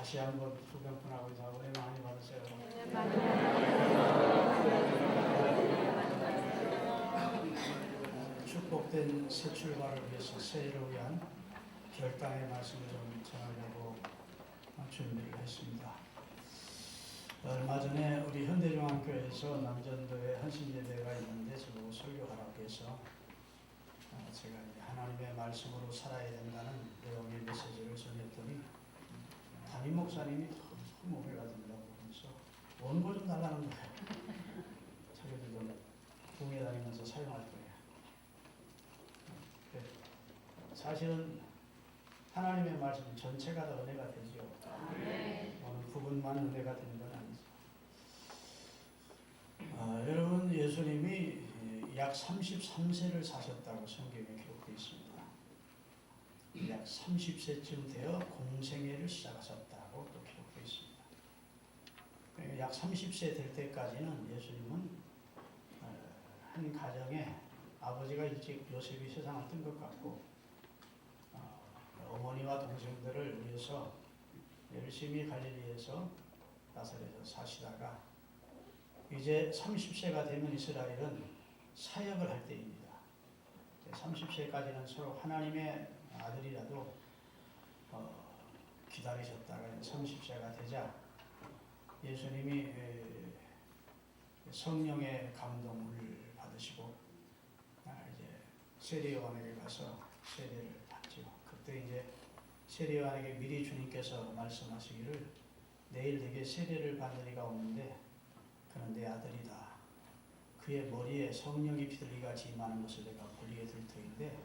다시 한번 부평분하고 인사하고 은혜 많이 받으세요. 축복된 새 출발을 위해서 새해를 위한 결단의 말씀을 좀 전하려고 준비를 했습니다. 얼마 전에 우리 현대중앙교회에서 남전도에 헌신예배가 있는데 저보고 설교하라고 해서 제가 하나님의 말씀으로 살아야 된다는 내용의 메시지를 전했더니 담임 목사님이 너무 오해가 된다고 하면서 원고 좀 달라는 거예요. 자기들도 동해 다니면서 사용할 거예요. 사실은 하나님의 말씀 전체가 다 은혜가 되죠. 어느 부분만 은혜가 되는 건 아니죠. 여러분, 예수님이 약 33세를 사셨다고 성경에 기록되어 있습니다. 약 30세쯤 되어 공생애를 시작하셨다고 또 기록되어 있습니다. 약 30세 될 때까지는 예수님은 한 가정에 아버지가 일찍 요셉이 세상을 뜬 것 같고 어머니와 동생들을 위해서 열심히 갈릴리에서 나사렛에서 사시다가 이제 30세가 되면 이스라엘은 사역을 할 때입니다. 30세까지는 서로 하나님의 아들이라도 기다리셨다가 30세가 되자 예수님이 성령의 감동을 받으시고 이제 세례요한에게 가서 세례를 받죠. 그때 이제 세례요한에게 미리 주님께서 말씀하시기를 내일 네게 세례를 받는 이가 오는데 그는 내 아들이다. 그의 머리에 성령이 비둘기같이 임하는 것을 내가 보리게 될 터인데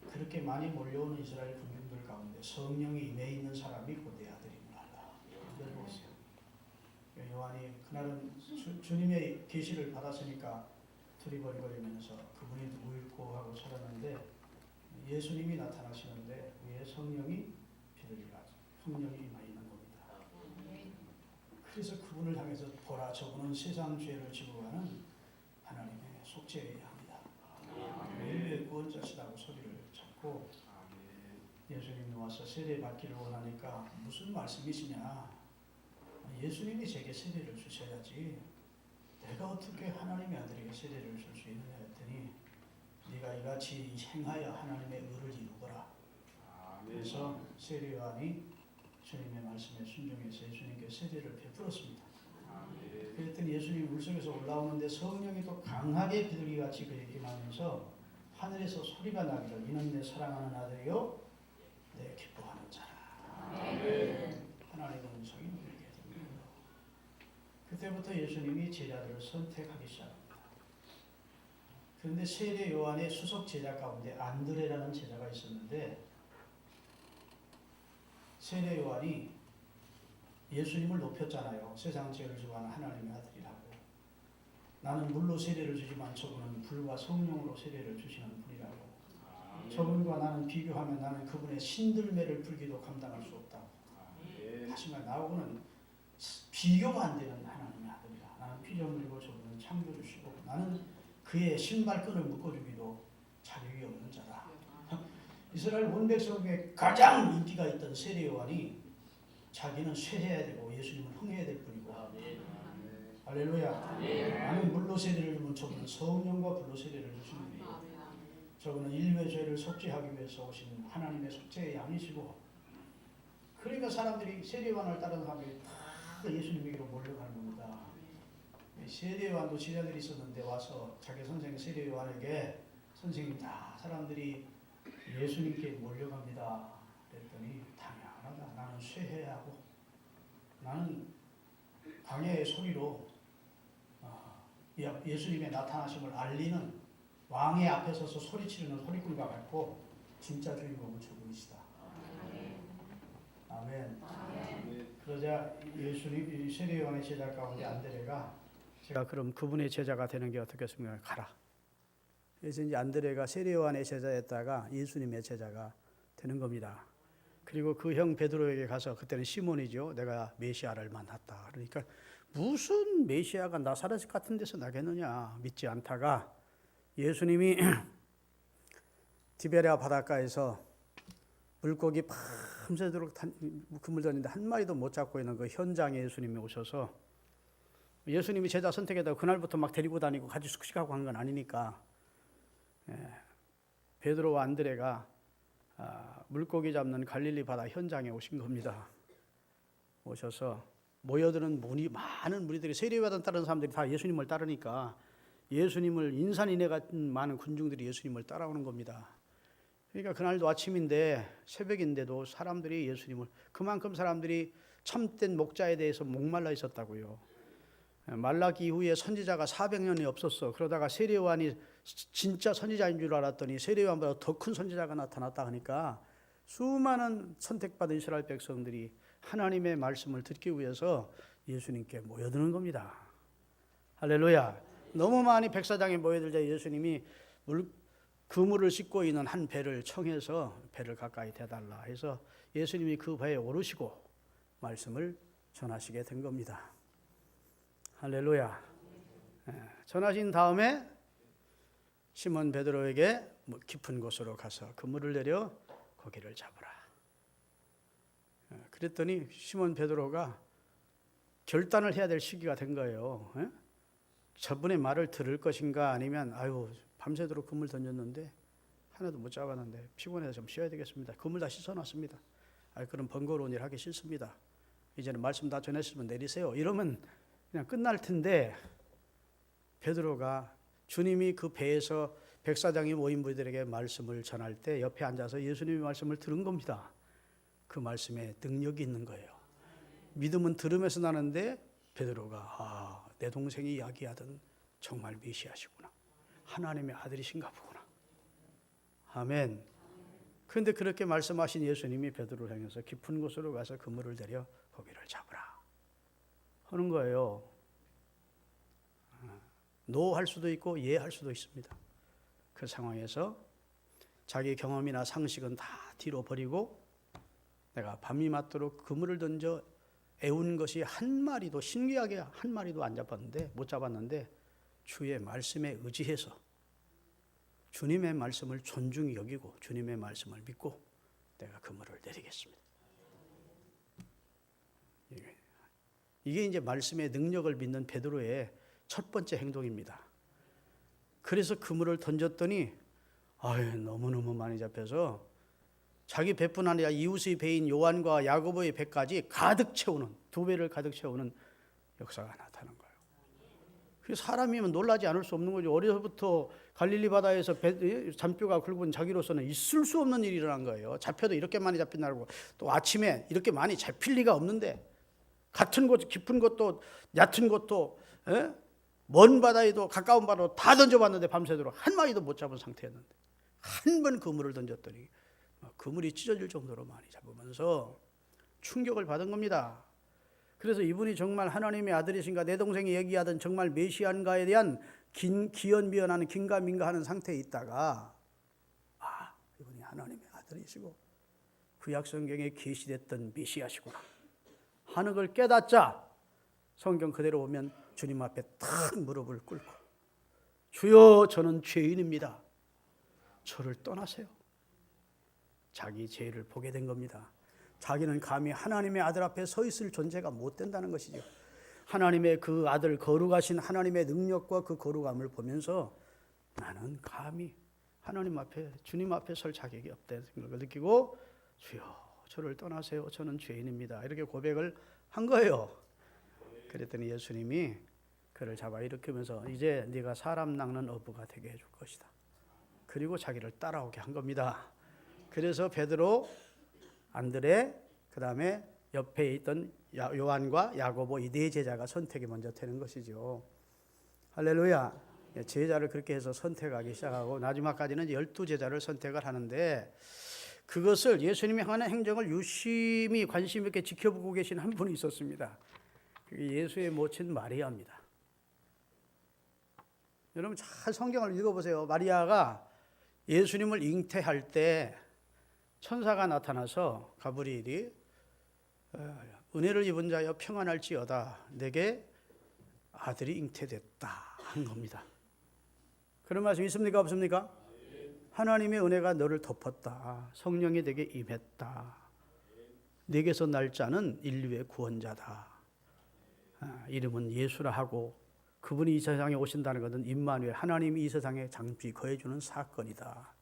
그렇게 많이 몰려오는 이스라엘 군중들 가운데 성령이 임해 있는 사람이 곧 내 아들임을 알라. 이걸 보세요. 요한이 그날은 주님의 계시를 받았으니까 두리번거리면서 그분이 누구일꼬 하고 살았는데 예수님이 나타나시는데 위에 성령이 비둘기같이 성령이 임해 있는 겁니다. 그래서 그분을 향해서 보라 저분은 세상 죄를 지고 가는 하나님의 속죄의 양이다. 매일매일 구원자시다고 소리를 찾고 예수님이 와서 세례 받기를 원하니까 무슨 말씀이시냐. 예수님이 제게 세례를 주셔야지 내가 어떻게 하나님의 아들에게 세례를 줄 수 있느냐 했더니 네가 이같이 행하여 하나님의 의를 이루거라. 그래서 세례요한이 주님의 말씀에 순종해서 예수님께 세례를 베풀었습니다. 그랬더니 예수님이 물속에서 올라오는데 성령이 또 강하게 비둘기같이 그에게 임하면서 하늘에서 소리가 나기를 이는 내 사랑하는 아들이요 내 기뻐하는 자라. 하나님의 음성이 들리게 됩니다. 그때부터 예수님이 제자들을 선택하기 시작합니다. 그런데 세례 요한의 수석 제자 가운데 안드레라는 제자가 있었는데 세례 요한이 예수님을 높였잖아요. 세상 죄를 지고 하는 하나님의 아들이라고. 나는 물로 세례를 주지만 저분은 불과 성령으로 세례를 주시는 분이라고. 저분과 나는 비교하면 나는 그분의 신들매를 풀기도 감당할 수 없다고. 다시 말해 나하고는 비교가 안 되는 하나님의 아들이라. 나는 피조물이고 저분은 창조주시고 나는 그의 신발끈을 묶어주기도 자격이 없는 자다. 이스라엘 온 백성 중에 가장 인기가 있던 세례 요한이 자기는 쇠해야 되고 예수님은 흥해야 될 뿐이고 할렐루야. 나는 물로 세례를 주면 저분은 성령과 불로 세례를 주시는 분이에요. 저분은 인류의 죄를 속죄하기 위해서 오신 하나님의 속죄의 양이시고 그러니까 사람들이 세례 요한을 따르는 사람들이 다 예수님에게로 몰려가는 겁니다. 세례 요한도 제자들이 있었는데 와서 자기 선생 세례 요한에게 선생님 다 사람들이 예수님께 몰려갑니다. 그랬더니 당연하다. 나는 쇠해야 하고 나는 광야의 소리로 예수님의 나타나심을 알리는 왕의 앞에 서서 소리치르는 소리꾼과 같고 진짜 주인공은 저분이시다. 아멘. 그러자 예수님 세례 요한의 제자 가운데 안드레가 제가 그럼 그분의 제자가 되는 게 어떻겠습니까? 가라. 그래서 이제 안드레가 세례 요한의 제자였다가 예수님의 제자가 되는 겁니다. 그리고 그 형 베드로에게 가서 그때는 시몬이죠. 내가 메시아를 만났다. 그러니까 무슨 메시아가 나사렛 같은 데서 나겠느냐 믿지 않다가 예수님이 티베리아 바닷가에서 물고기 밤새도록 그물 던지는데 한 마리도 못 잡고 있는 그 현장에 예수님이 오셔서, 예수님이 제자 선택했다고 그날부터 막 데리고 다니고 같이 숙식하고 한 건 아니니까, 베드로와 안드레가 물고기 잡는 갈릴리 바다 현장에 오신 겁니다. 오셔서 모여드는 많은 무리들이, 세례요한 따르는 사람들이 다 예수님을 따르니까 예수님을 인산인해 같은 많은 군중들이 예수님을 따라오는 겁니다. 그러니까 그날도 아침인데 새벽인데도 사람들이 예수님을, 그만큼 사람들이 참된 목자에 대해서 목말라 있었다고요. 말라기 이후에 선지자가 400년이 없었어. 그러다가 세례요한이 진짜 선지자인 줄 알았더니 세례요한보다 더 큰 선지자가 나타났다 하니까 수많은 선택받은 이스라엘 백성들이 하나님의 말씀을 듣기 위해서 예수님께 모여드는 겁니다. 할렐루야. 너무 많이 백사장에 모여들자 예수님이 그물을 싣고 있는 한 배를 청해서 배를 가까이 대달라 해서 예수님이 그 배에 오르시고 말씀을 전하시게 된 겁니다. 할렐루야. 전하신 다음에 시몬 베드로에게 깊은 곳으로 가서 그물을 내려 고기를 잡으라. 그랬더니 시몬 베드로가 결단을 해야 될 시기가 된 거예요. 저분의 말을 들을 것인가, 아니면 밤새도록 그물 던졌는데 하나도 못 잡았는데 피곤해서 좀 쉬어야 되겠습니다. 그물 다 씻어놨습니다. 그럼 번거로운 일 하기 싫습니다. 이제는 말씀 다 전했으면 내리세요. 이러면 그냥 끝날 텐데, 베드로가 주님이 그 배에서 백사장이 모인 분들에게 말씀을 전할 때 옆에 앉아서 예수님의 말씀을 들은 겁니다. 그 말씀에 능력이 있는 거예요. 믿음은 들으면서 나는데 베드로가 내 동생이 이야기하던 정말 메시아시구나, 하나님의 아들이신가 보구나. 아멘. 그런데 그렇게 말씀하신 예수님이 베드로를 향해서 깊은 곳으로 가서 그물을 내려 고기를 잡으라 하는 거예요. 노 할 수도 있고 예 할 수도 있습니다. 그 상황에서 자기 경험이나 상식은 다 뒤로 버리고 내가 밤이 맞도록 그물을 던져 애운 것이 한 마리도, 신기하게 한 마리도 안 잡았는데, 못 잡았는데 주의 말씀에 의지해서 주님의 말씀을 존중히 여기고 주님의 말씀을 믿고 내가 그물을 내리겠습니다. 이게 이제 말씀의 능력을 믿는 베드로의 첫 번째 행동입니다. 그래서 그물을 던졌더니 너무너무 많이 잡혀서 자기 배뿐 아니라 이웃의 배인 요한과 야고보의 배까지 가득 채우는, 두 배를 가득 채우는 역사가 나타난 거예요. 그래서 사람이면 놀라지 않을 수 없는 거죠. 어려서부터 갈릴리 바다에서 잔뼈가 굵은 자기로서는 있을 수 없는 일이 일어난 거예요. 잡혀도 이렇게 많이 잡힌다고, 또 아침에 이렇게 많이 잡힐 리가 없는데, 같은 곳, 깊은 곳도 얕은 곳도 먼 바다에도 가까운 바다도 다 던져봤는데 밤새도록 한 마리도 못 잡은 상태였는데 한 번 그물을 던졌더니 그물이 찢어질 정도로 많이 잡으면서 충격을 받은 겁니다. 그래서 이분이 정말 하나님의 아들이신가, 내 동생이 얘기하던 정말 메시아인가에 대한 기연미연하는 긴가민가하는 상태에 있다가 이분이 하나님의 아들이시고 구약성경에 계시됐던 메시아시구나 하는 걸 깨닫자 성경 그대로 보면 주님 앞에 탁 무릎을 꿇고 주여 저는 죄인입니다. 저를 떠나세요. 자기 죄를 보게 된 겁니다. 자기는 감히 하나님의 아들 앞에 서 있을 존재가 못 된다는 것이죠. 하나님의 그 아들, 거룩하신 하나님의 능력과 그 거룩함을 보면서 나는 감히 하나님 앞에, 주님 앞에 설 자격이 없다는 생각을 느끼고 주여 저를 떠나세요. 저는 죄인입니다. 이렇게 고백을 한 거예요. 그랬더니 예수님이 그를 잡아 일으키면서 이제 네가 사람 낚는 어부가 되게 해줄 것이다. 그리고 자기를 따라오게 한 겁니다. 그래서 베드로, 안드레, 그 다음에 옆에 있던 요한과 야고보 이 네 제자가 선택이 먼저 되는 것이죠. 할렐루야. 제자를 그렇게 해서 선택하기 시작하고 마지막까지는 12제자를 선택을 하는데, 그것을 예수님이 하는 행정을 유심히 관심 있게 지켜보고 계신 한 분이 있었습니다. 그게 예수의 모친 마리아입니다. 여러분 잘 성경을 읽어보세요. 마리아가 예수님을 잉태할 때 천사가 나타나서 가브리엘이 은혜를 입은 자여 평안할지어다 내게 아들이 잉태됐다 한 겁니다. 그런 말씀 있습니까 없습니까? 하나님의 은혜가 너를 덮었다. 성령이 내게 임했다. 내게서 날 자는 인류의 구원자다. 이름은 예수라 하고 그분이 이 세상에 오신다는 것은 임마누엘 하나님이 이 세상에 잠시 거해주는 사건이다.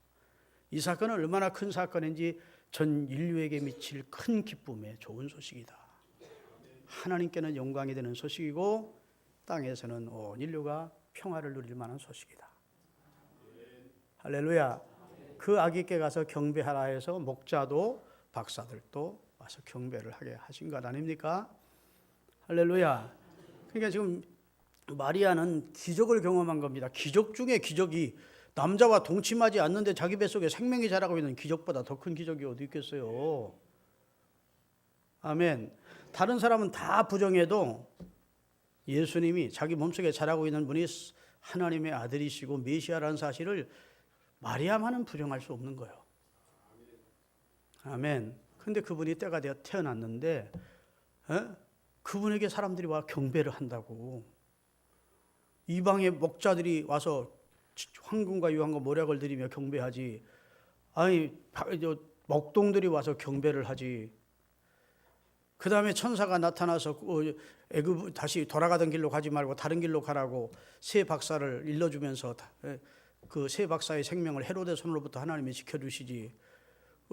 이 사건은 얼마나 큰 사건인지 전 인류에게 미칠 큰 기쁨의 좋은 소식이다. 하나님께는 영광이 되는 소식이고 땅에서는 온 인류가 평화를 누릴 만한 소식이다. 할렐루야. 그 아기께 가서 경배하라 해서 목자도 박사들도 와서 경배를 하게 하신 것 아닙니까? 할렐루야. 그러니까 지금 마리아는 기적을 경험한 겁니다. 기적 중에 기적이 남자와 동침하지 않는데 자기 뱃속에 생명이 자라고 있는 기적보다 더 큰 기적이 어디 있겠어요? 아멘. 다른 사람은 다 부정해도 예수님이 자기 몸속에 자라고 있는 분이 하나님의 아들이시고 메시아라는 사실을 마리아만은 부정할 수 없는 거예요. 아멘. 근데 그분이 때가 되어 태어났는데 그분에게 사람들이 와 경배를 한다고. 이방의 목자들이 와서 황금과 유황과 모략을 드리며 경배하지. 아니 목동들이 와서 경배를 하지. 그 다음에 천사가 나타나서 애굽 다시 돌아가던 길로 가지 말고 다른 길로 가라고 새 박사를 일러주면서 그 새 박사의 생명을 헤로데 손으로부터 하나님이 지켜주시지.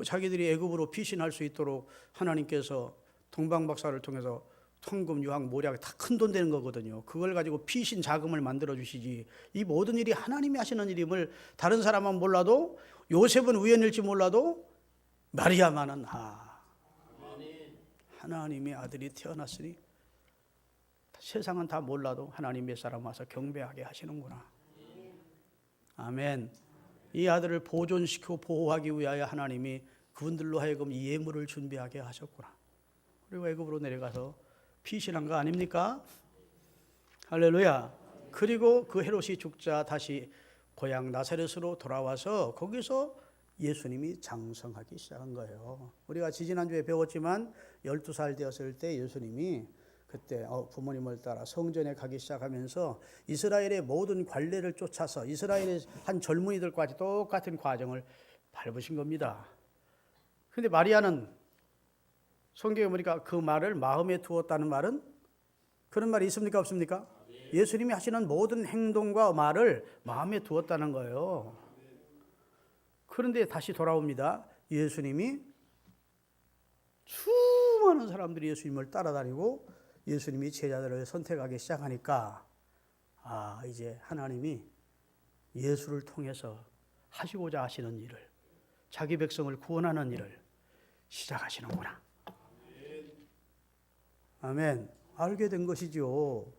자기들이 애굽으로 피신할 수 있도록 하나님께서 동방 박사를 통해서 황금, 유황, 모략 다 큰 돈 되는 거거든요. 그걸 가지고 피신 자금을 만들어 주시지. 이 모든 일이 하나님이 하시는 일임을 다른 사람은 몰라도 요셉은 우연일지 몰라도 마리아만은 하나님의 아들이 태어났으니 세상은 다 몰라도 하나님의 사람 와서 경배하게 하시는구나. 아멘. 이 아들을 보존시키고 보호하기 위하여 하나님이 그분들로 하여금 이 예물을 준비하게 하셨구나. 그리고 애굽으로 내려가서 피신한 거 아닙니까? 할렐루야. 그리고 그 헤롯이 죽자 다시 고향 나사렛으로 돌아와서 거기서 예수님이 장성하기 시작한 거예요. 우리가 지지난주에 배웠지만 12살 되었을 때 예수님이 그때 부모님을 따라 성전에 가기 시작하면서 이스라엘의 모든 관례를 쫓아서 이스라엘의 한 젊은이들까지 똑같은 과정을 밟으신 겁니다. 그런데 마리아는 성경에 보니까 그 말을 마음에 두었다는 말은 그런 말이 있습니까 없습니까? 예수님이 하시는 모든 행동과 말을 마음에 두었다는 거예요. 그런데 다시 돌아옵니다. 예수님이 수많은 사람들이 예수님을 따라다니고 예수님이 제자들을 선택하기 시작하니까 이제 하나님이 예수를 통해서 하시고자 하시는 일을 자기 백성을 구원하는 일을 시작하시는구나. 아멘. 알게 된 것이죠.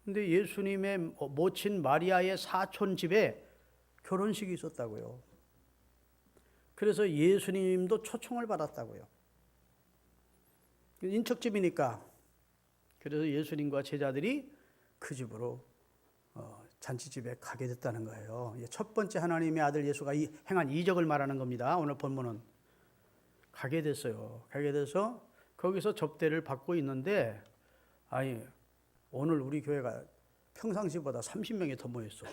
근데 예수님의 모친 마리아의 사촌 집에 결혼식이 있었다고요. 그래서 예수님도 초청을 받았다고요. 인척집이니까. 그래서 예수님과 제자들이 그 집으로 잔치집에 가게 됐다는 거예요. 첫 번째 하나님의 아들 예수가 행한 이적을 말하는 겁니다. 오늘 본문은. 가게 됐어요. 가게 돼서 거기서 접대를 받고 있는데 오늘 우리 교회가 평상시보다 30명이 더 모였어.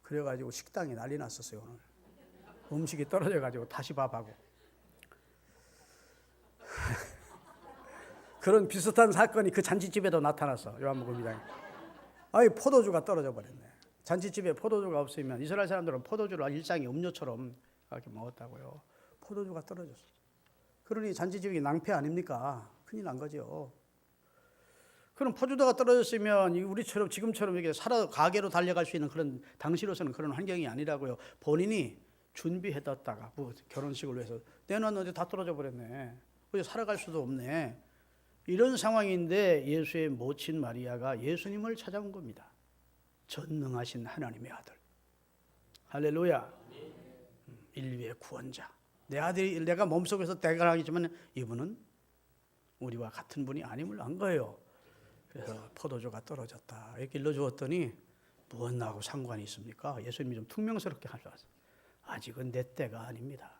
그래가지고 식당이 난리 났었어요. 오늘 음식이 떨어져가지고 다시 밥하고 그런 비슷한 사건이 그 잔치집에도 나타났어. 요한복음이랑. 포도주가 떨어져 버렸네. 잔치집에 포도주가 없으면 이스라엘 사람들은 포도주를 일상의 음료처럼 이렇게 먹었다고요. 포도주가 떨어졌어. 그러니 잔치집이 낭패 아닙니까? 큰일 난 거죠. 그럼 포도주가 떨어졌으면 우리처럼 지금처럼 이렇게 가게로 달려갈 수 있는 그런 당시로서는 그런 환경이 아니라고요. 본인이 준비해뒀다가 결혼식을 위해서 내놨는데 다 떨어져 버렸네. 그래서 살아갈 수도 없네. 이런 상황인데 예수의 모친 마리아가 예수님을 찾아온 겁니다. 전능하신 하나님의 아들. 할렐루야. 인류의 구원자. 내 아들이 내가 몸속에서 대가라겠지만 이분은 우리와 같은 분이 아님을 안 거예요. 그래서 포도주가 떨어졌다. 이렇게 일러주었더니 무엇나하고 상관이 있습니까? 예수님이 좀 퉁명스럽게 하셔서 아직은 내 때가 아닙니다.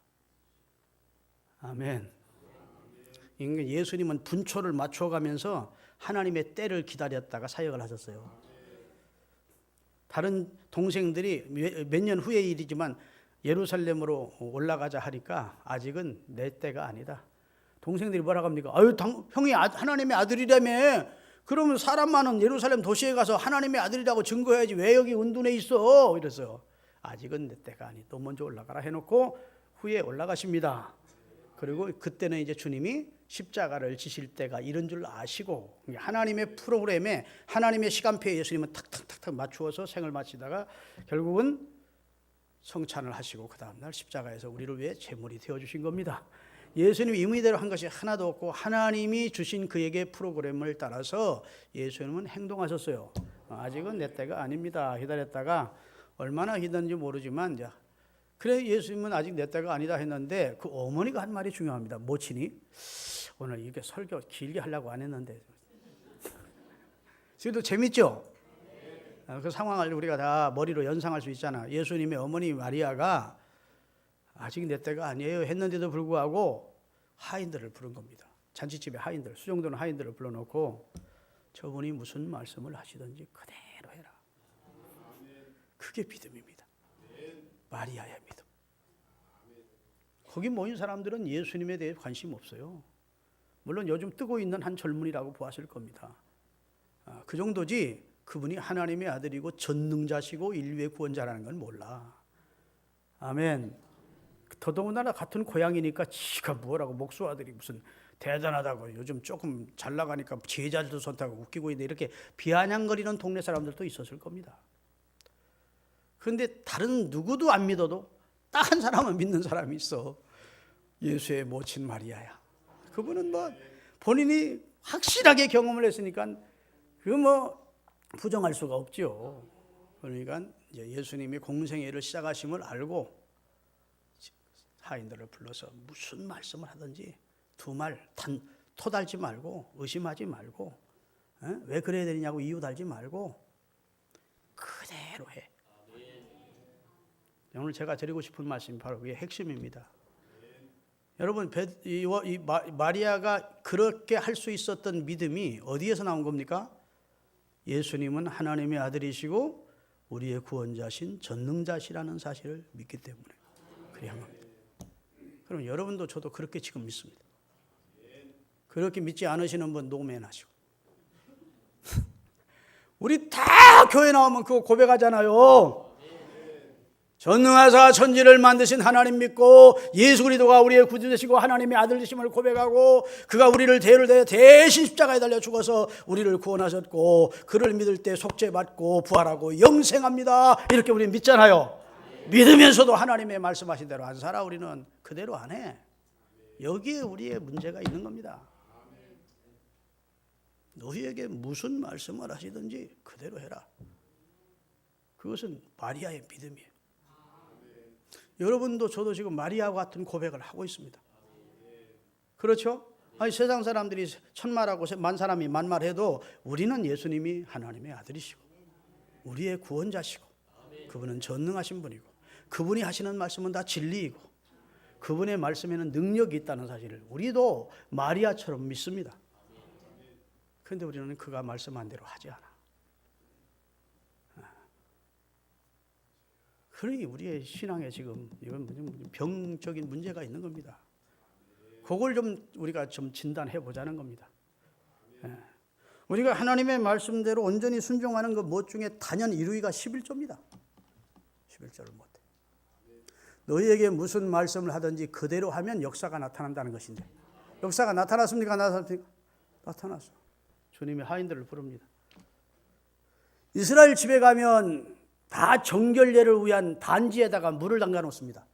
아멘. 예수님은 분초를 맞춰가면서 하나님의 때를 기다렸다가 사역을 하셨어요. 다른 동생들이 몇 년 후의 일이지만 예루살렘으로 올라가자 하니까 아직은 내 때가 아니다. 동생들이 뭐라고 합니까? 아유, 형이 하나님의 아들이라며. 그러면 사람 많은 예루살렘 도시에 가서 하나님의 아들이라고 증거해야지 왜 여기 은둔해 있어? 이래서 아직은 내 때가 아니. 또 먼저 올라가라 해놓고 후에 올라가십니다. 그리고 그때는 이제 주님이 십자가를 지실 때가 이런 줄 아시고 하나님의 프로그램에 하나님의 시간표에 예수님은 탁탁탁탁 맞추어서 생을 마치다가 결국은 성찬을 하시고 그 다음날 십자가에서 우리를 위해 제물이 되어주신 겁니다. 예수님이 임의대로 한 것이 하나도 없고 하나님이 주신 그에게 프로그램을 따라서 예수님은 행동하셨어요. 아직은 내 때가 아닙니다. 기다렸다가 얼마나 기다렸는지 모르지만 이제 그래 예수님은 아직 내 때가 아니다 했는데 그 어머니가 한 말이 중요합니다. 모친이 오늘 이렇게 설교 길게 하려고 안 했는데 그래도 재밌죠? 그 상황을 우리가 다 머리로 연상할 수 있잖아. 예수님의 어머니 마리아가 아직 내 때가 아니에요 했는데도 불구하고 하인들을 부른 겁니다. 잔치집에 하인들, 수종도는 하인들을 불러놓고 저분이 무슨 말씀을 하시든지 그대로 해라. 그게 믿음입니다. 마리아의 믿음. 거기 모인 사람들은 예수님에 대해 관심 없어요. 물론 요즘 뜨고 있는 한 젊은이라고 보았을 겁니다. 그 정도지 그분이 하나님의 아들이고 전능자시고 인류의 구원자라는 건 몰라. 아멘. 더더군다나 같은 고향이니까 지가 뭐라고 목수 아들이 무슨 대단하다고 요즘 조금 잘 나가니까 제자들도 손타고 웃기고 있는데 이렇게 비아냥거리는 동네 사람들도 있었을 겁니다. 그런데 다른 누구도 안 믿어도 딱 한 사람은 믿는 사람이 있어. 예수의 모친 마리아야. 그분은 뭐 본인이 확실하게 경험을 했으니까 그 뭐 부정할 수가 없죠. 그러니까 이제 예수님이 공생애를 시작하심을 알고 하인들을 불러서 무슨 말씀을 하든지 두 말 토달지 말고 의심하지 말고 왜 그래야 되느냐고 이유 달지 말고 그대로 해. 오늘 제가 드리고 싶은 말씀이 바로 그게 핵심입니다. 여러분 이 마리아가 그렇게 할 수 있었던 믿음이 어디에서 나온 겁니까? 예수님은 하나님의 아들이시고 우리의 구원자신 전능자시라는 사실을 믿기 때문에 그리 한 겁니다. 그럼 여러분도 저도 그렇게 지금 믿습니다. 그렇게 믿지 않으시는 분 노멘하시고 우리 다 교회 나오면 그거 고백하잖아요. 전능하사 천지를 만드신 하나님 믿고 예수 그리스도가 우리의 구주 되시고 하나님의 아들 되심을 고백하고 그가 우리를 대신 십자가에 달려 죽어서 우리를 구원하셨고 그를 믿을 때 속죄받고 부활하고 영생합니다. 이렇게 우리 믿잖아요. 믿으면서도 하나님의 말씀하신 대로 안 살아. 우리는 그대로 안 해. 여기에 우리의 문제가 있는 겁니다. 너희에게 무슨 말씀을 하시든지 그대로 해라. 그것은 마리아의 믿음이에요. 여러분도 저도 지금 마리아와 같은 고백을 하고 있습니다. 그렇죠? 아니, 세상 사람들이 천말하고 만 사람이 만말해도 우리는 예수님이 하나님의 아들이시고 우리의 구원자시고 그분은 전능하신 분이고 그분이 하시는 말씀은 다 진리이고 그분의 말씀에는 능력이 있다는 사실을 우리도 마리아처럼 믿습니다. 그런데 우리는 그가 말씀한 대로 하지 않아. 그러니 우리의 신앙에 지금 이건 병적인 문제가 있는 겁니다. 그걸 좀 우리가 좀 진단해 보자는 겁니다. 우리가 하나님의 말씀대로 온전히 순종하는 것 못 중에 단연 1위가 11조입니다. 11조를 못해. 너희에게 무슨 말씀을 하든지 그대로 하면 역사가 나타난다는 것인데 역사가 나타났습니까? 나타났어. 주님이 하인들을 부릅니다. 이스라엘 집에 가면 다 정결례를 위한 단지에다가 물을 담가 놓습니다.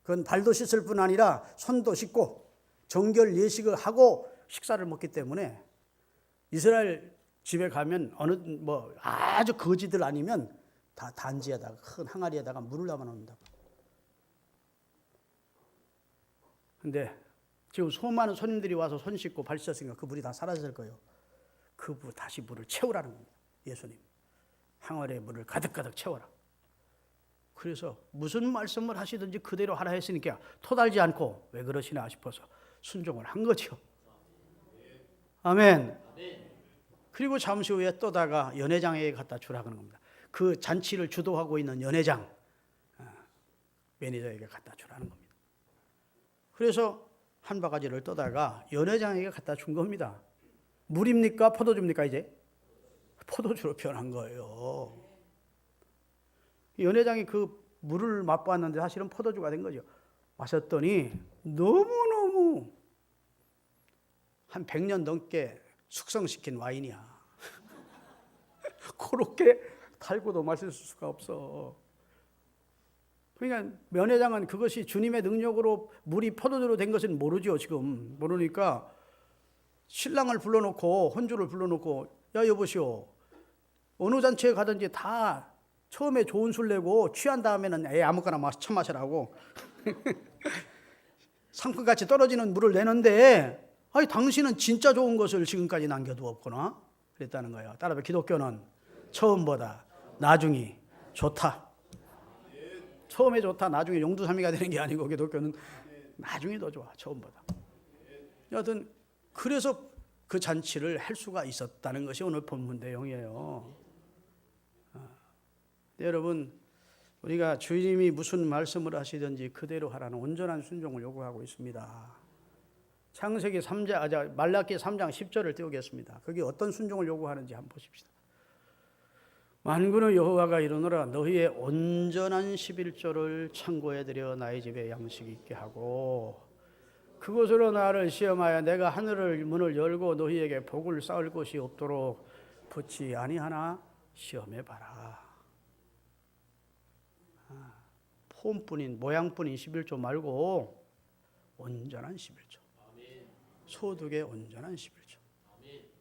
그건 발도 씻을 뿐 아니라 손도 씻고 정결 예식을 하고 식사를 먹기 때문에 이스라엘 집에 가면 아주 거지들 아니면 다 단지에다가 큰 항아리에다가 물을 담아 놓는다. 근데 지금 수많은 손님들이 와서 손 씻고 발 씻었으니까 그 물이 다 사라질 거예요. 다시 물을 채우라는 겁니다. 예수님. 항아리에 물을 가득가득 채워라. 그래서 무슨 말씀을 하시든지 그대로 하라 했으니까 토달지 않고 왜 그러시나 싶어서 순종을 한 거죠. 아멘. 그리고 잠시 후에 떠다가 연회장에게 갖다 주라 그런 겁니다. 그 잔치를 주도하고 있는 연회장, 매니저에게 갖다 주라는 겁니다. 그래서 한 바가지를 떠다가 연회장에게 갖다 준 겁니다. 물입니까? 포도주입니까? 이제 포도주로 변한 거예요. 연회장이 그 물을 맛보았는데 사실은 포도주가 된 거죠. 마셨더니 너무너무 한 100년 넘게 숙성시킨 와인이야. 그렇게 달고도 마실 수가 없어. 그러니까 면회장은 그것이 주님의 능력으로 물이 포도주로 된 것은 모르죠. 지금 모르니까 신랑을 불러놓고 혼주를 불러놓고 야 여보시오, 어느 잔치에 가든지 다 처음에 좋은 술 내고 취한 다음에는 아무거나 처마시라고 상품같이 떨어지는 물을 내는데, 아니 당신은 진짜 좋은 것을 지금까지 남겨두었구나 그랬다는 거예요. 따라서 기독교는 처음보다 나중이 좋다. 처음에 좋다 나중에 용두사미가 되는 게 아니고, 기독교는 나중이 더 좋아 처음보다. 여하튼 그래서 그 잔치를 할 수가 있었다는 것이 오늘 본문 내용이에요. 여러분, 우리가 주님이 무슨 말씀을 하시든지 그대로 하라는 온전한 순종을 요구하고 있습니다. 창세기 3장, 말라기 3장 10절을 띄우겠습니다. 그게 어떤 순종을 요구하는지 한번 보십시다. 만군의 여호와가 이르노라, 너희의 온전한 11조를 창고에 들여 나의 집에 양식 있게 하고 그곳으로 나를 시험하여 내가 하늘을 문을 열고 너희에게 복을 쌓을 곳이 없도록 붙지 아니하나 시험해 봐라. 폼뿐인 모양뿐인 11조 말고 온전한 11조. 소득의 온전한 11조.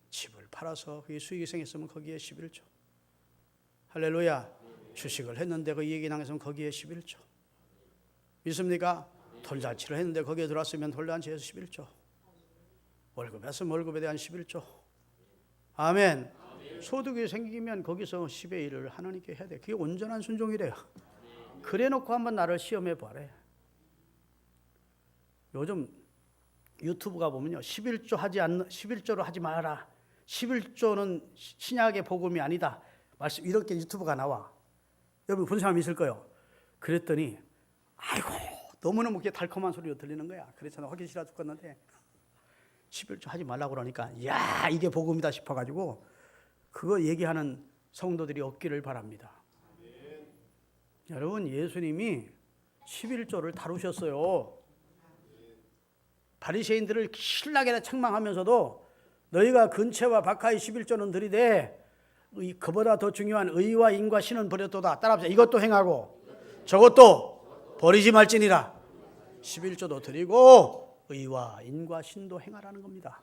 집을 팔아서 그게 수익이 생겼으면 거기에 11조. 할렐루야. 주식을 했는데 그 이익이 나겠으면 거기에 11조. 믿습니까? 돌잔치를 했는데 거기에 들어왔으면 돌잔치에서 11조. 월급 했으면 월급에 대한 11조. 아멘. 소득이 생기면 거기서 10의 1을 하나님께 해야 돼. 그게 온전한 순종이래요. 그래 놓고 한번 나를 시험해 보래. 요즘 유튜브가 보면요, 11조로 하지 마라. 11조는 신약의 복음이 아니다. 말씀 이렇게 유튜브가 나와. 여러분 본 사람 있을 거예요. 그랬더니 아이고 너무너무 그게 달콤한 소리로 들리는 거야. 그래서 나 하기 싫어 죽겠는데 11조 하지 말라고 그러니까 야 이게 복음이다 싶어가지고 그거 얘기하는 성도들이 없기를 바랍니다. 여러분 예수님이 11조를 다루셨어요. 바리새인들을 신나게 책망하면서도 너희가 근체와 박하의 11조는 들이되 그보다 더 중요한 의와 인과 신은 버렸도다. 따라합시다. 이것도 행하고 저것도 버리지 말지니라. 11조도 드리고 의와 인과 신도 행하라는 겁니다.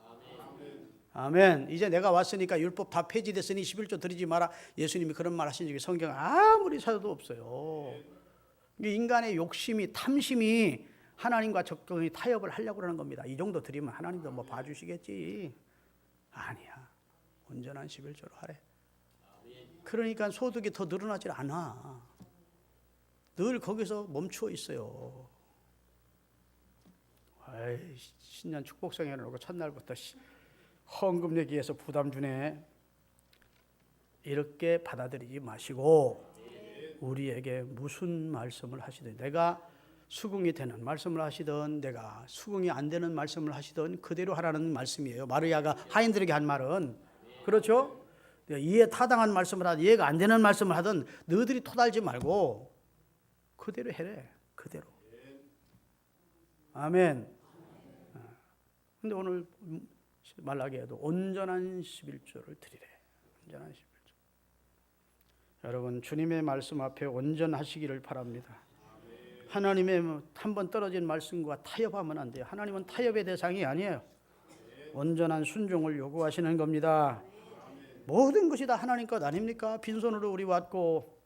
아멘. 이제 내가 왔으니까 율법 다 폐지됐으니 11조 드리지 마라. 예수님이 그런 말 하신 적이 성경 아무리 찾아도 없어요. 인간의 욕심이 탐심이 하나님과 적극이 타협을 하려고 하는 겁니다. 이 정도 드리면 하나님도 뭐 봐주시겠지. 아니야. 온전한 11조로 하래. 그러니까 소득이 더 늘어나질 않아. 늘 거기서 멈추어 있어요. 아이, 신년 축복성에 놓고 첫날부터 헌금 얘기해서 부담 주네. 이렇게 받아들이지 마시고 우리에게 무슨 말씀을 하시든, 내가 수긍이 되는 말씀을 하시든 내가 수긍이 안 되는 말씀을 하시든 그대로 하라는 말씀이에요. 마르야가 하인들에게 한 말은 그렇죠? 이해 타당한 말씀을 하든 이해가 안 되는 말씀을 하든 너희들이 토달지 말고 그대로 해래. 그대로. 아멘. 근데 오늘 말라기에도 온전한 11조를 드리래. 온전한 11조. 여러분 주님의 말씀 앞에 온전하시기를 바랍니다. 하나님의 한번 떨어진 말씀과 타협하면 안 돼요. 하나님은 타협의 대상이 아니에요. 온전한 순종을 요구하시는 겁니다. 모든 것이 다 하나님 것 아닙니까? 빈손으로 우리 왔고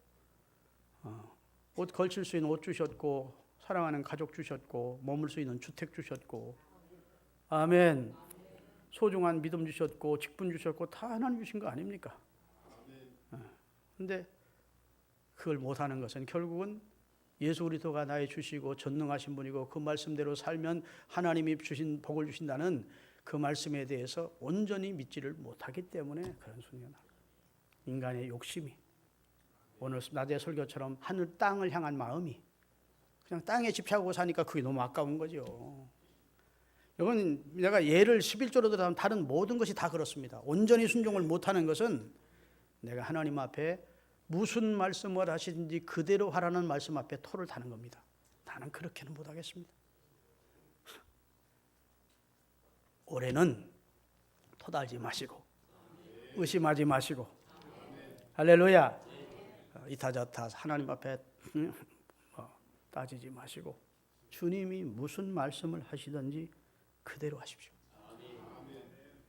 옷 걸칠 수 있는 옷 주셨고 사랑하는 가족 주셨고 머물 수 있는 주택 주셨고 아멘. 소중한 믿음 주셨고 직분 주셨고 다 하나님 주신 거 아닙니까? 그런데 그걸 못하는 것은 결국은 예수 그리스도가 나의 주시고 전능하신 분이고 그 말씀대로 살면 하나님이 주신 복을 주신다는 그 말씀에 대해서 온전히 믿지를 못하기 때문에 그런 순간이 인간의 욕심이 오늘 낮의 설교처럼 하늘 땅을 향한 마음이 그냥 땅에 집착하고 사니까 그게 너무 아까운 거죠. 이건 내가 예를 11조로 들어가면 다른 모든 것이 다 그렇습니다. 온전히 순종을 못하는 것은 내가 하나님 앞에 무슨 말씀을 하시든지 그대로 하라는 말씀 앞에 토를 다는 겁니다. 나는 그렇게는 못하겠습니다. 올해는 토 달지 마시고 의심하지 마시고 할렐루야. 이타저타 하나님 앞에 따지지 마시고 주님이 무슨 말씀을 하시든지 그대로 하십시오.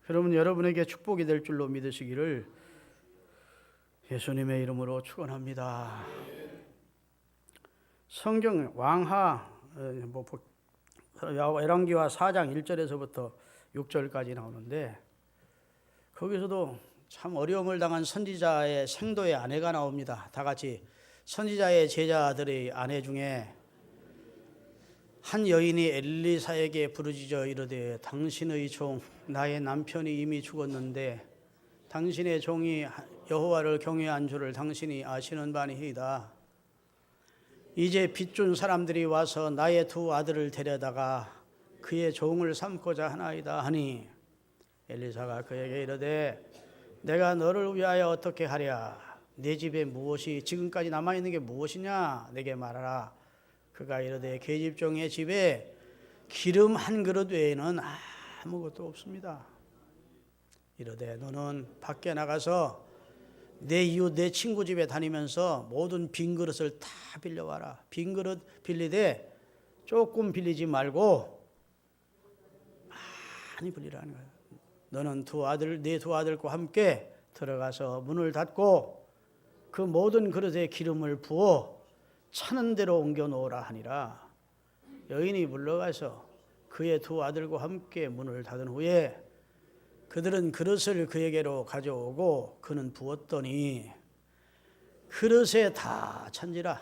그러면 여러분에게 축복이 될 줄로 믿으시기를 예수님의 이름으로 축원합니다. 성경 왕하 열왕기하 4장 1절에서부터 6절까지 나오는데 거기서도 참 어려움을 당한 선지자의 생도의 아내가 나옵니다. 다 같이 선지자의 제자들의 아내 중에 한 여인이 엘리사에게 부르짖어 이르되 당신의 종 나의 남편이 이미 죽었는데 당신의 종이 여호와를 경외한 줄을 당신이 아시는 바니이다. 이제 빚준 사람들이 와서 나의 두 아들을 데려다가 그의 종을 삼고자 하나이다 하니 엘리사가 그에게 이르되 내가 너를 위하여 어떻게 하랴? 내 집에 무엇이 지금까지 남아있는 게 무엇이냐? 내게 말하라. 그가 이르되 계집종의 집에 기름 한 그릇 외에는 아무것도 없습니다. 이르되 너는 밖에 나가서 내 이웃 내 친구 집에 다니면서 모든 빈 그릇을 다 빌려와라. 빈 그릇 빌리되 조금 빌리지 말고 많이 빌리라는 거예요. 너는 내 두 아들과 함께 들어가서 문을 닫고 그 모든 그릇에 기름을 부어 차는 대로 옮겨 놓으라 하니라. 여인이 물러가서 그의 두 아들과 함께 문을 닫은 후에 그들은 그릇을 그에게로 가져오고 그는 부었더니 그릇에 다 찬지라.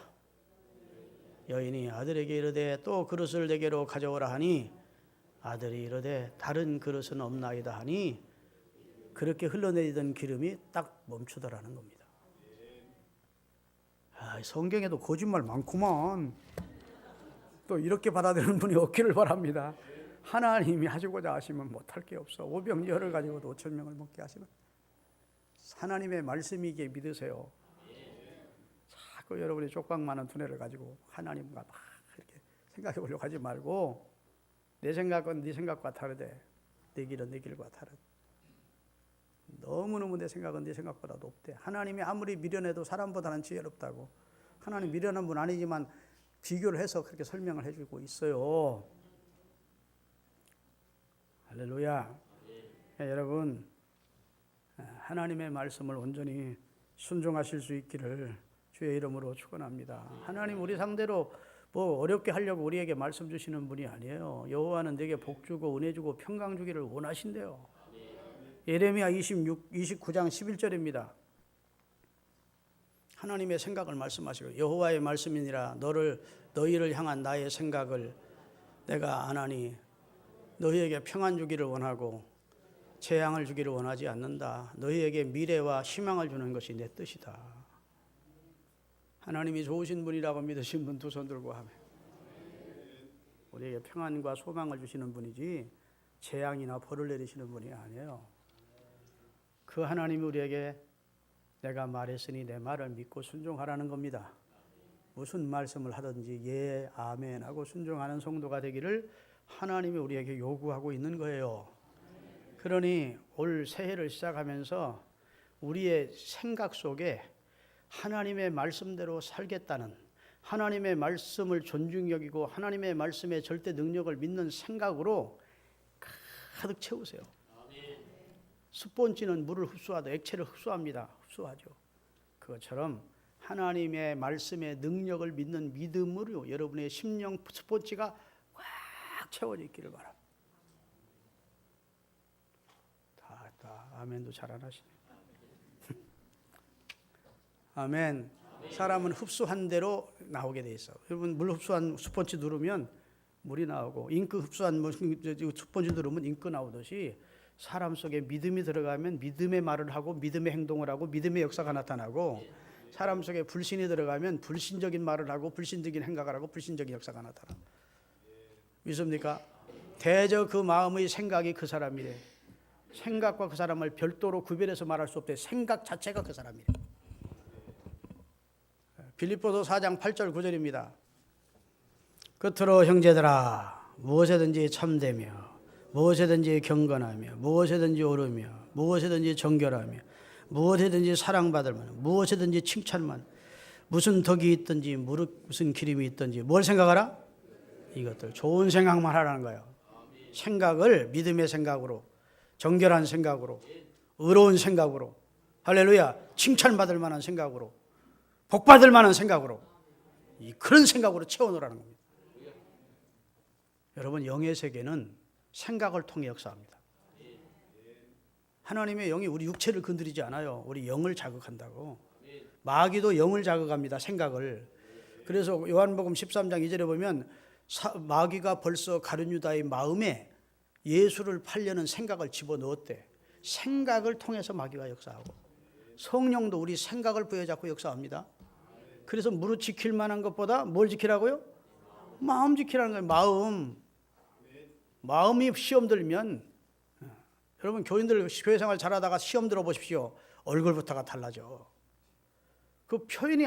여인이 아들에게 이르되 또 그릇을 내게로 가져오라 하니 아들이 이르되 다른 그릇은 없나이다 하니 그렇게 흘러내리던 기름이 딱 멈추더라는 겁니다. 성경에도 거짓말 많구만. 또 이렇게 받아들이는 분이 없기를 바랍니다. 하나님이 하시고자 하시면 못할 게 없어. 오병이어를 가지고도 5,000명을 먹게 하시는 하나님의 말씀이기에 믿으세요. 자꾸 여러분이 쪽박 많은 두뇌를 가지고 하나님과 막 이렇게 생각해 보려고 하지 말고 내 생각은 네 생각과 다르대. 내 길은 내 길과 다르대. 너무너무 내 생각은 네 생각보다 높대. 하나님이 아무리 미련해도 사람보다는 지혜롭다고. 하나님 미련한 분 아니지만 비교를 해서 그렇게 설명을 해주고 있어요. 할렐루야. 여러분 하나님의 말씀을 온전히 순종하실 수 있기를 주의 이름으로 축원합니다. 하나님 우리 상대로 뭐 어렵게 하려고 우리에게 말씀 주시는 분이 아니에요. 여호와는 내게 복 주고 은혜 주고 평강 주기를 원하신대요. 예레미야 29장 11절입니다. 하나님의 생각을 말씀하시고 여호와의 말씀이니라 너희를 향한 나의 생각을 내가 아나니 너희에게 평안 주기를 원하고 재앙을 주기를 원하지 않는다. 너희에게 미래와 희망을 주는 것이 내 뜻이다. 하나님이 좋으신 분이라고 믿으신 분 두 손 들고 하면 우리에게 평안과 소망을 주시는 분이지 재앙이나 벌을 내리시는 분이 아니에요. 그 하나님이 우리에게 내가 말했으니 내 말을 믿고 순종하라는 겁니다. 무슨 말씀을 하든지 예, 아멘 하고 순종하는 성도가 되기를 하나님이 우리에게 요구하고 있는 거예요. 그러니 올 새해를 시작하면서 우리의 생각 속에 하나님의 말씀대로 살겠다는 하나님의 말씀을 존중 여기고 하나님의 말씀의 절대 능력을 믿는 생각으로 가득 채우세요. 스폰지는 물을 흡수하다 액체를 흡수합니다. 흡수하죠. 그것처럼 하나님의 말씀의 능력을 믿는 믿음으로 여러분의 심령 스폰지가 꽉 채워져 있기를 바랍니다. 다 아멘도 잘 안 하시네. 아멘. 사람은 흡수한 대로 나오게 돼 있어. 여러분 물 흡수한 스폰지 누르면 물이 나오고 잉크 흡수한 스폰지 누르면 잉크 나오듯이 사람 속에 믿음이 들어가면 믿음의 말을 하고 믿음의 행동을 하고 믿음의 역사가 나타나고 사람 속에 불신이 들어가면 불신적인 말을 하고 불신적인 행각을 하고 불신적인 역사가 나타나. 믿습니까? 대저 그 마음의 생각이 그 사람이래. 생각과 그 사람을 별도로 구별해서 말할 수 없대. 생각 자체가 그 사람이래. 빌립보서 4장 8절 9절입니다. 끝으로 형제들아 무엇에든지 참되며 무엇에든지 경건하며 무엇에든지 오르며 무엇에든지 정결하며 무엇에든지 사랑받을 만한 무엇에든지 칭찬만 무슨 덕이 있든지 무슨 기림이 있든지 뭘 생각하라? 이것들 좋은 생각만 하라는 거예요. 생각을 믿음의 생각으로 정결한 생각으로 의로운 생각으로 할렐루야 칭찬받을 만한 생각으로 복받을 만한 생각으로 그런 생각으로 채워놓으라는 겁니다. 여러분 영의 세계는 생각을 통해 역사합니다. 하나님의 영이 우리 육체를 건드리지 않아요. 우리 영을 자극한다고. 마귀도 영을 자극합니다. 생각을. 그래서 요한복음 13장 2절에 보면 마귀가 벌써 가룟 유다의 마음에 예수를 팔려는 생각을 집어넣었대. 생각을 통해서 마귀가 역사하고 성령도 우리 생각을 부여잡고 역사합니다. 그래서 무릇 지킬 만한 것보다 뭘 지키라고요? 마음 지키라는 거예요. 마음이 시험 들면 여러분 교인들 교회 생활 잘하다가 시험 들어보십시오. 얼굴부터가 달라져. 그 표현이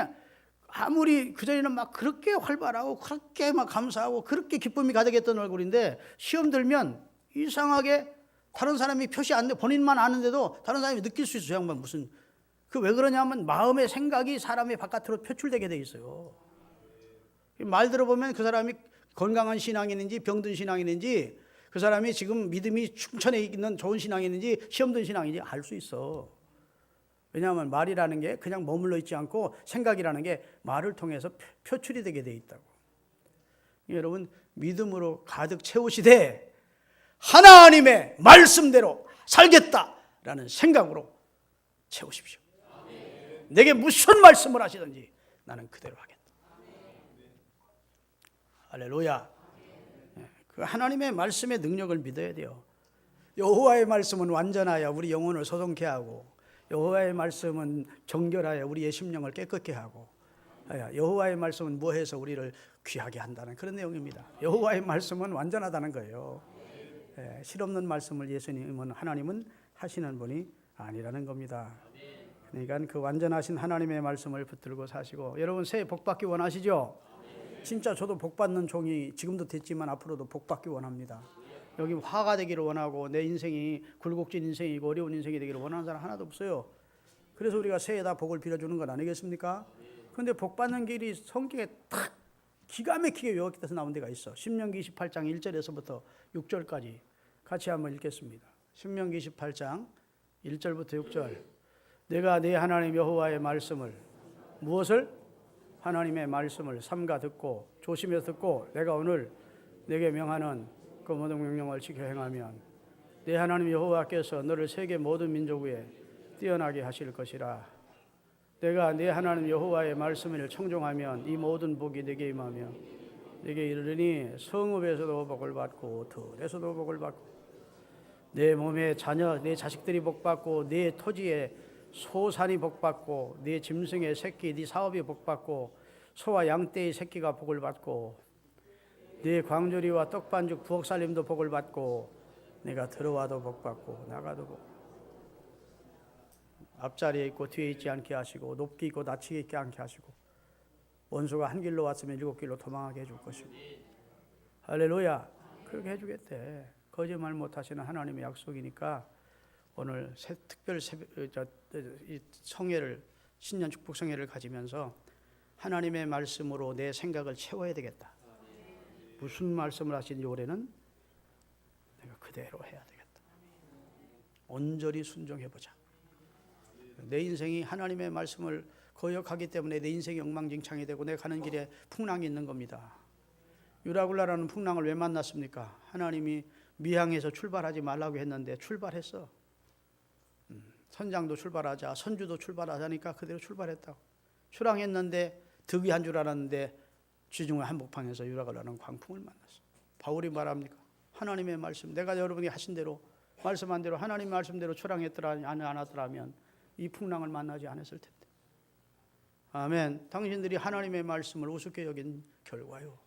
아무리 그전에는 막 그렇게 활발하고 그렇게 막 감사하고 그렇게 기쁨이 가득했던 얼굴인데 시험 들면 이상하게 다른 사람이 표시 안 돼 본인만 아는데도 다른 사람이 느낄 수 있어요. 양반 무슨 그 왜 그러냐면 마음의 생각이 사람의 바깥으로 표출되게 돼 있어요. 말 들어보면 그 사람이 건강한 신앙인인지 병든 신앙인인지 그 사람이 지금 믿음이 충천해 있는 좋은 신앙인인지 시험 든 신앙인지 알 수 있어. 왜냐하면 말이라는 게 그냥 머물러 있지 않고 생각이라는 게 말을 통해서 표출이 되게 돼 있다고. 여러분 믿음으로 가득 채우시되 하나님의 말씀대로 살겠다라는 생각으로 채우십시오. 내게 무슨 말씀을 하시든지 나는 그대로 하겠다. 할렐루야. 그 하나님의 말씀의 능력을 믿어야 돼요. 여호와의 말씀은 완전하여 우리 영혼을 소송케 하고 여호와의 말씀은 정결하여 우리의 심령을 깨끗게 하고 여호와의 말씀은 뭐해서 우리를 귀하게 한다는 그런 내용입니다. 여호와의 말씀은 완전하다는 거예요. 실없는 말씀을 예수님은 하나님은 하시는 분이 아니라는 겁니다. 그러니까 그 완전하신 하나님의 말씀을 붙들고 사시고 여러분 새해 복 받기 원하시죠? 진짜 저도 복 받는 종이 지금도 됐지만 앞으로도 복 받기 원합니다. 여기 화가 되기를 원하고 내 인생이 굴곡진 인생이고 어려운 인생이 되기를 원하는 사람 하나도 없어요. 그래서 우리가 새해다 복을 빌어주는 건 아니겠습니까? 그런데 복 받는 길이 성경에 딱 기가 막히게 요약돼서 나온 데가 있어. 신명기 28장 1절에서부터 6절까지 같이 한번 읽겠습니다. 신명기 28장 1절부터 6절. 내가 네 하나님 여호와의 말씀을 무엇을? 하나님의 말씀을 삼가 듣고 조심해서 듣고 내가 오늘 내게 명하는 그 모든 명령을 지켜 행하면 네 하나님 여호와께서 너를 세계 모든 민족 위에 뛰어나게 하실 것이라. 내가 네 하나님 여호와의 말씀을 청종하면 이 모든 복이 내게 임하며 내게 이르르니 성읍에서도 복을 받고 들에서도 복을 받고 내 몸의 자녀 내 자식들이 복받고 내 토지에 소산이 복받고 네 짐승의 새끼 네 사업이 복받고 소와 양떼의 새끼가 복을 받고 네 광주리와 떡반죽 부엌살림도 복을 받고 내가 들어와도 복받고 나가도 복. 앞자리에 있고 뒤에 있지 않게 하시고 높게 있고 낮게 있지 않게 하시고 원수가 한 길로 왔으면 7길로 도망하게 해줄 것이고 할렐루야. 그렇게 해주겠대. 거짓말 못하시는 하나님의 약속이니까 오늘 특별 성회를 신년 축복 성회를 가지면서 하나님의 말씀으로 내 생각을 채워야 되겠다. 무슨 말씀을 하시는지 올해는 내가 그대로 해야 되겠다. 온전히 순종해보자. 내 인생이 하나님의 말씀을 거역하기 때문에 내 인생이 엉망진창이 되고 내 가는 길에 풍랑이 있는 겁니다. 유라굴라라는 풍랑을 왜 만났습니까? 하나님이 미항에서 출발하지 말라고 했는데 출발했어. 선장도 출발하자 선주도 출발하자니까 그대로 출발했다고. 출항했는데 득이 한 줄 알았는데 지중해 한복판에서 유라굴라는 광풍을 만났어. 바울이 말합니까? 하나님의 말씀 내가 여러분이 하신 대로 말씀한 대로 하나님의 말씀대로 출항했더라 안 하더라면 이 풍랑을 만나지 않았을 텐데. 아멘. 당신들이 하나님의 말씀을 우습게 여긴 결과요.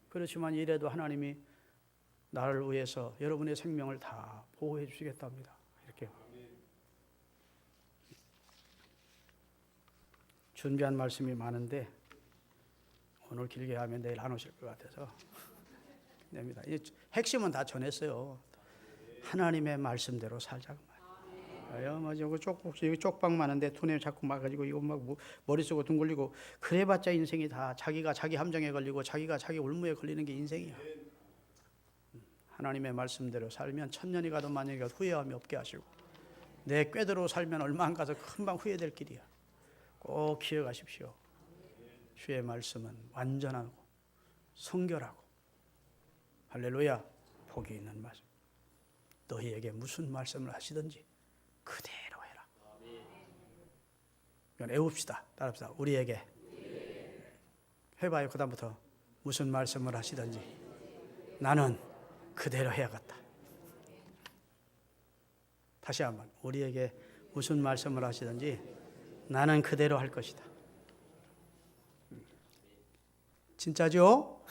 그렇지만 이래도 하나님이 나를 위해서 여러분의 생명을 다 보호해 주시겠답니다. 이렇게 준비한 말씀이 많은데 오늘 길게 하면 내일 안 오실 것 같아서 됩니다. 핵심은 다 전했어요. 하나님의 말씀대로 살자고 말이에요. 뭐 여기 쪽박 많은데 두뇌 자꾸 막아가지고 이거 막 머릿속에 둥글리고 그래봤자 인생이 다 자기가 자기 함정에 걸리고 자기가 자기 올무에 걸리는 게 인생이야. 하나님의 말씀대로 살면 천년이 가도 만년이 가도 후회함이 없게 하시고 내 꾀대로 살면 얼마 안 가서 금방 후회될 길이야. 꼭 기억하십시오. 주의 말씀은 완전하고 성결하고 할렐루야 복이 있는 말씀. 너희에게 무슨 말씀을 하시든지 그대로 해라. 이건 외웁시다. 따라합시다. 우리에게 해봐요. 그 다음부터 무슨 말씀을 하시든지 나는 그대로 해야겠다. 다시 한번 우리에게 무슨 말씀을 하시든지 나는 그대로 할 것이다. 진짜죠?